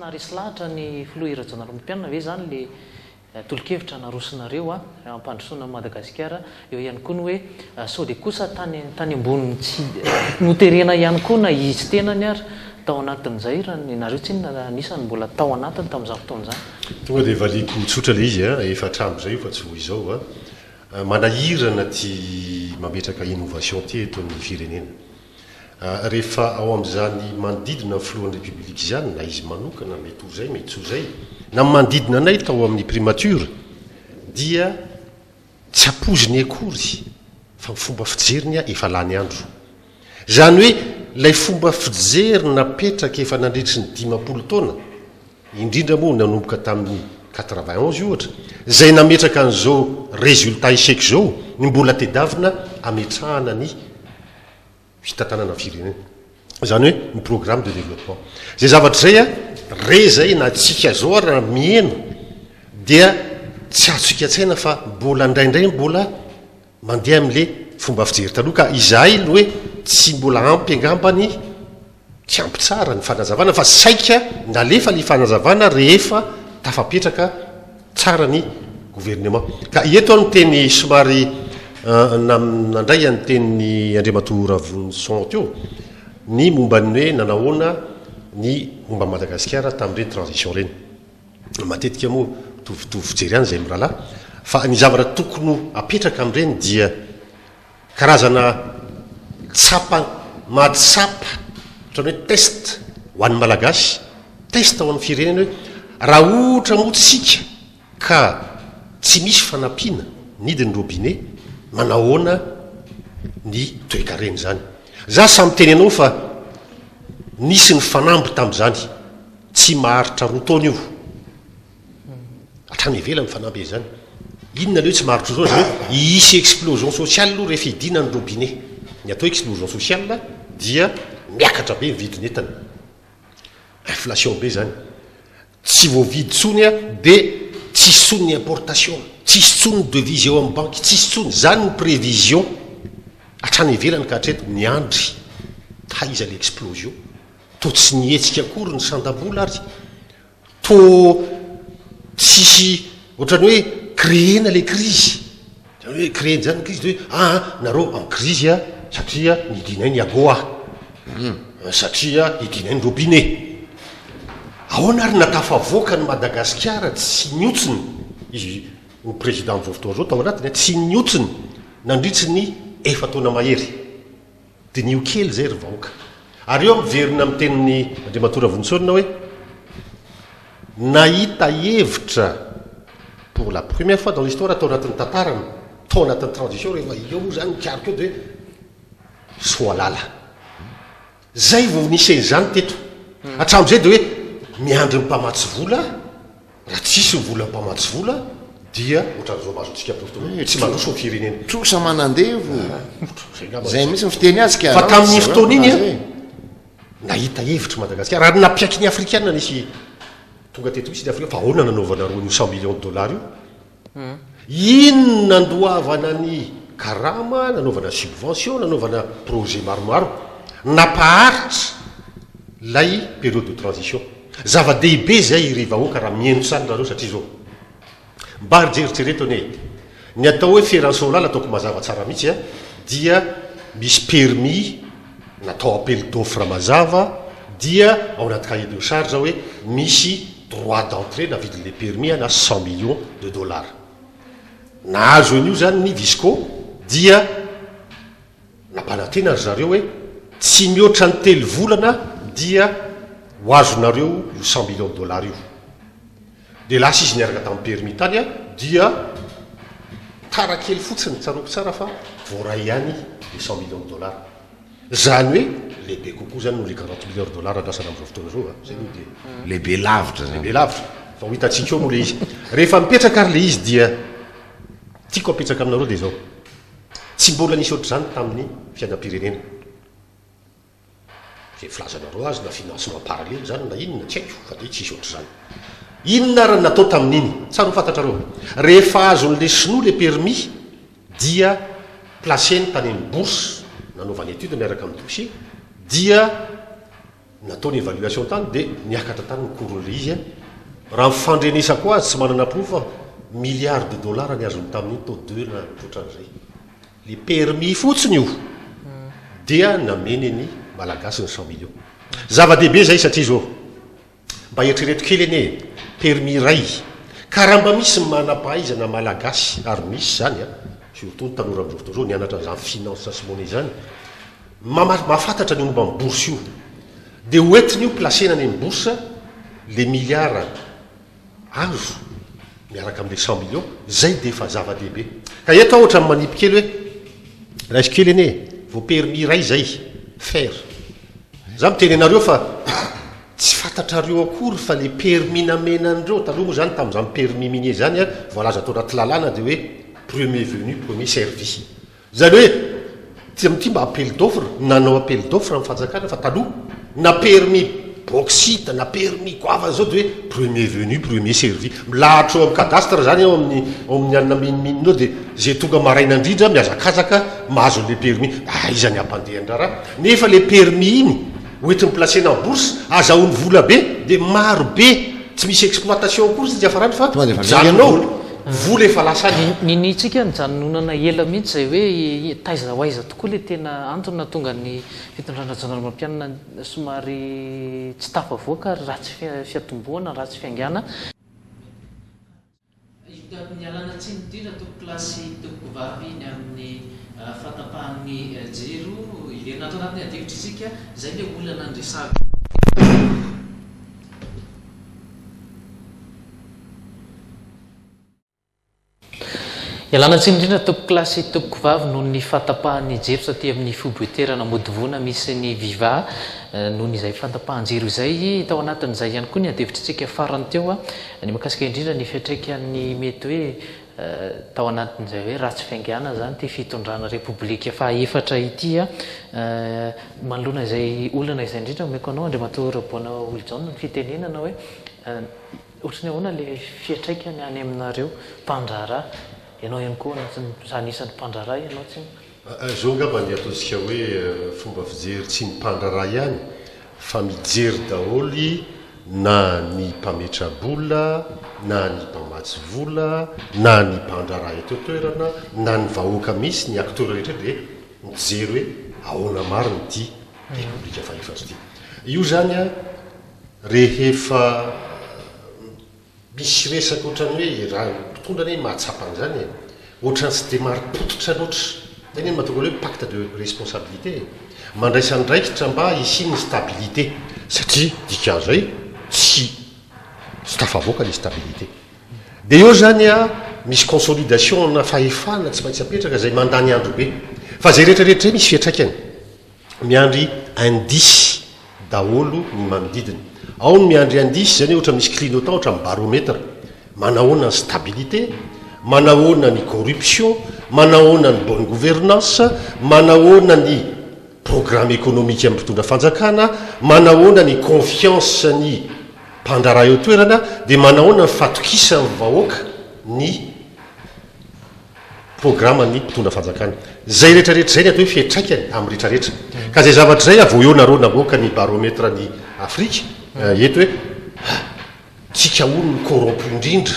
tsy naharesy lahatra ny filoha irajanarompianina ve zany le tolokevitra narosinareo ampandrosoana Madagasikara eo ihany koa ny hoe sao de kosa tany ambony tsy noterena ihany koa na izy tenany ary tao anatin'izay raha nareo tsy anisany mbola tao anatiny tamin'izany fotoana zany tonga dia valiko mitsotra le izy efa hatrambizay fa tsy ho izao manahirana ty mametraka innovation ty eto amin'ny firenena rehefa ao amin'izany manodidina ny filohan'ny république izany na izy manokana mety ho zay mety ho zay na manodidina anay tao amin'ny primature dia tsy apoziny akory fa fomba fijeriny efa lany andro zany hoe lay fomba fijery napetraka efa nandritry ny 50 taona indrindra moa nanomboka tamin'ny 91 ohatra zay nametraka an'izao résultat échec zao ny mbola tedavina ametrahana ny fitantanana firenena zany hoe ny programme de développement zay zavatra zay rezay na tsika zao raha mieno dia tsy azotsika tsaina fa mbola ndraindray mbola mandeha amin'le fomba fijery taloha ka izahay no hoe tsy mbola ampy angambany tsy ampy tsara ny fanazavana fa saika nalefa le fanazavana rehefa tafapetraka tsara ny gouvernement ka eto ny teny somary nandray any tenyny Andriamatoa Ravunson teo ny momba ny hoe nanahoana ny momba Madagasikara tamin'ireny transition reny matetika moa tovitovy fijery any zay mirahalahy fa ny zavatra tokony apetraka amin'ireny dia karazana tsapa mahatsapa ohatrany hoe test ho an'ny malagasy test ao amin'ny firenena hoe raha ohatra motsika ka tsy misy fanampiana nidiny robinet manahoana ny toekareny zany za samy teny anao fa nisy ny fanamby tamin'izany tsy maharitra roa taona io hatrany ivelany fanamby zany inona leo tsy maharitra roa taona zany hoe isy explosion sociale aloha rehefa idina ny robinet ny atao explosion sociale dia miakatra be vidiny entana inflation be zany tsy voavidy tsony dia tsisy tsony ny importation tsisy tsony ny devise eo amin'ny banky tsisy tsony zany ny prévision hatrany ivelany ka hatreto ny andry haiza le explosion to tsy nihetsika akory ny sandam-bola ary to tsisy ohatrany hoe créena le crise zany hoe créeny zany crise de hoe nareo en crise satria nidinay ny agoa satria idinay ny robinet ahoana ary natafavoaka ny Madagasikara tsy niotsiny izy ny président amin'izao fotoana zao tao anatiny tsy niotsiny nandritry ny efa taona mahery dia nio kely zay ry vahoaka ary eo miverina amin'ny tenin'ny Andriamatoa Ravunson hoe nahita hevitra pour la première fois dans l'histoire tao anatin'ny tantarany tao anatin'ny transition rehefa eo zany mikarika eo dia soalala zay vo niseny zany teto hatram'izay dia hoe miandry ny mpamatsy vola raha tsisy ny vola mpamatsy vola dia ohatran'izao mahazotsika fotoana tsy mandroso ny firenena trosa manandevo zay mihitsy ny fiteny azy fa tamin'ny fotoana iny nahita hevitra Madagasikara ary napiaky ny afrikana nisy tonga teto misy ny afrika fa ahoana nanaovana roa ny 100 millions de dollars io inona nandoavana ny karama nanaovana subvention nanaovana projet maromaro napaharitra lay période de transition zava-dehibe zay ry vahoaka raha mieno sany nareo satria zao mba rijerijereto ane ny atao hoe feransolala ataoko mazava tsara mihitsy dia misy permis natao appel d'offre mazava dia ao anaty cahier de charge hoe misy droit d'entrée navidin'le permis na 100 millions de dollars nahazo an'io zany ny visco dia nampanantena ry zareo hoe tsy mihoatra ny telo volana dia ho azonareo io 100 millions de dollars io dia lasa izy niaraka tamin'ny permis tany dia tarakely fotsiny tsaroko tsara fa voaray ihany le 100 millions de dollars zany hoe lehibe kokoa zany no le 40 millions de dollars andrasana amin'izao fotoana zao zay no dia lehibe lavitra zany lehibe lavitra fa ho hitantsika eo moa le izy rehefa mipetraka ary le izy dia tiako apetraka aminareo dia zao tsy mbola nisy ohatr' zany tamin'ny fiainam-pirenena zay filazanareo azy na financement parallèle zany na inona tsy haiko fa de tsisy ohatr' zany inona raha natao tamin'iny tsara ho fantatrareo rehefa azon'le sinoa le permis dia placeny tany amin'ny bourse nanaovany étude miaraka amin'ny dossier dia natao ny évaluation tany dia niakatra tany nykorole izy raha mifandrenesako azy tsy manana profa milliard de dollars ny azony tamin'iny tao deux na ohatran'izay le permis fotsiny io dia nameny ny malagasy ny 100 millions zava-dehibe zay satria zao mba eritrereto kely ene permis ray ka raha mba misy manampahaizana malagasy ary misy zany surtout ny tanora amin'izao fotoana zao nianatra zany finance sy monnaie zany mahafantatra ny momba ny bourse io dia hoentiny io placena any amin'ny bourse les milliards azo miaraka amin'le 100 millions zay dia efa zava-dehibe ka eto ohatra manipy kely hoe raisy kely ene vo permis ray zay faire za miteny anareo fa tsy fantatrareo akory fa le permis namenandreo taloha moa zany tamin'izany permis minier zany voalaza tao anaty lalàna dia hoe premier venu premier servi zany hoe ty am'ity mba appel d'offre nanao appel d'offre amin'ny fanjakana fa taloha na permis bauxite na permis goava zao dia hoe premier venu premier servi milahatra eo amin'ny cadastre zany ao amin'ny anina miniminina ao dia zay tonga maraina indrindra miazakazaka mahazo le permis izany ampandehandraraha nefa le permis iny hoentiny placena en bourse azahoany vola be dia maro be tsy misy exploitation akory sy afarany fa janonao vola efa lasany ninitsika nijanonana ela mihitsy zay hoe taiza hoaiza tokoa le tena antony tonga ny fitondrana janonamampianina somary tsy tafavoaka ary ratsy fiatomboana ratsy fiangana nialana tsy nidindra toko klasy toko vavy ny amin'ny fatapahan'ny jero iverinato anatiny adevitra isika zay le olana andresaka ialana tsy indrindra toko klasy toko vavy noho ny fatapahan'ny jero satria amin'ny foboeterana modivona misy ny viva noho nyizay fatapahanjero izay tao anatin'izay ihany koa ny adevitritsika farany teo ny makasika indrindra ny fiatraikany mety hoe tao anatin'izay hoe ratsy fiangana zany ty fitondrana republika fa efatra ity manoloana izay olana izay indrindra meko anao andriamato raboana olojana ny fitenenana hoe ohatrany ahoana le fiatraikany any aminareo mpandrara ianao ihany koa zany isan'ny mpandrara ianao tsy zao ngamba ny ataontsika hoe fomba fijery tsy ny mpandrara ihany fa mijery daholy na ny mpametrabola na ny mpamatsy vola na ny mpandrara eto toerana na ny vahoaka misy ny acteur rehetra dia mijery hoe ahoana mariny ty republika fa efatry ty io zany rehefa misy resaka ohatrany hoe raha tondrany hoe mahatsapan'izany ohatrany tsy dia maripototra loatra zany eny mahatonga hoe pacte de responsabilité mandraisandraikitra mba isiny stabilité satria dikan'izay tsy tafavoaka le stabilité dia eo zany misy consolidation na fahefana tsy maintsy apetraka zay mandany andro be fa zay rehetrarehetra misy fiatraikany miandry indice daholo ny manodidiny ao ny miandry indice zany ohatra misy clignotant ohatra amin'ny baromètre manahoana ny stabilité manahoana ny corruption manahoana ny bonne gouvernance manahoana ny programme économique amin'ny mpitondra fanjakana manahoana ny confiance ny mpandrara eo toerana dia manahoana ny fatokisa ny vahoaka ny programme ny mpitondra fanjakana zay rehetrarehetra zay ny atao hoe fiatraikany amin'ny rehetrarehetra ka zay zavatra zay avo eo nareo namoaka ny baromètre ny afrika eto hoe tsika ono ny corrompu indrindra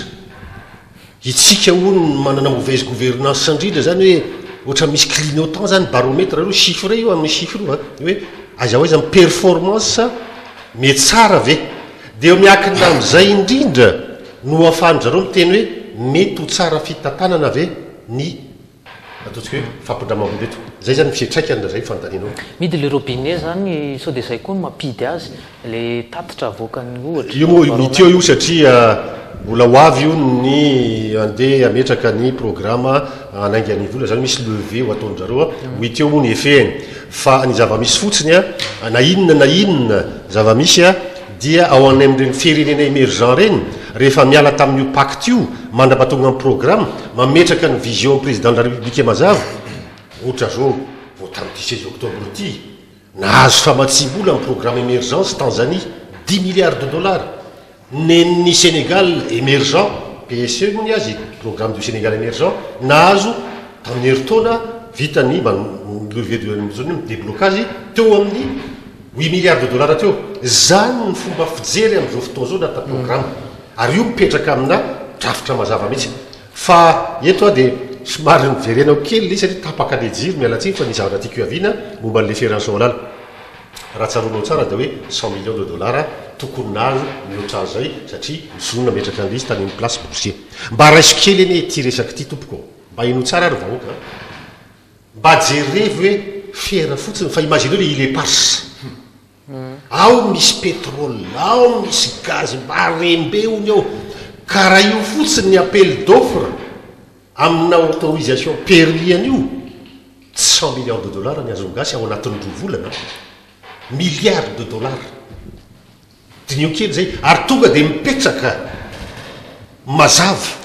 itsika ono ny manana mauvaise gouvernance indrindra zany hoe ohatra misy clignotant zany baromètre reo chiffre io amin'ny chiffre io hoe azahoaiza ny performance mety tsara ve dia eo miakina amin'izay indrindra no ahafahany zareo miteny hoe mety ho tsara fitantanana ve ny ataontsika hoe fampindramambolo eto zay zany fietraikany zay fandaninao midy le robinet zany sao dia zay koa no mampidy azy le tatitra avoakany ohatra io moa miteo io satria mbola ho avy io ny andeha ametraka ny programme anaingany vola zany misy levé ho ataon'zareo ho iteo moa ny effeny fa ny zava-misy fotsiny na inona zava-misy dia ao any amin'ireny firenena émergent reny rehefa miala tamin'io pacte io mandrapatonga amin'ny programme mametraka ny vision président de la république mazava ohatra zao vo tamin'ity 16 octobre ity nahazo famatsim-bola amin'ny programme émergence Tanzanie 10 milliards de dollars nen'ny Sénégal émergent PSE moa ny azy programme du Sénégal émergent nahazo tamin'ny heritaona vitany levé de déblocage teo amin'ny 8 milliards de dollars teo zany ny fomba fijery am'izao fotoana zao nata programme ary io mipetraka amina drafitra mazava mihitsy fa eto a dia somary niverenao kely le satria tapaka le jiro mialatsiny fa ny zavatra tiako aviana momba n'le feransolala raha tsaronao tsara dia hoe 100 millions de dollars tokony nazo mihoatra azy zay satria misonona metraka an'izy tany amin'ny place boursier mba raiso kely eny ty resaky ty tompoko mba ino tsara ary vahoaka mba jerevy hoe fiera fotsiny fa imagineo le il est parse ao misy pétrole ao misy gaz mba rembeony ao ka raha io fotsiny ny appel d'offre amina autorisation permian'io 100 millions de dollars ny azongasy ao anatin'ny rovolana milliards de dollars dinio kely zay ary tonga dia mipetraka mazava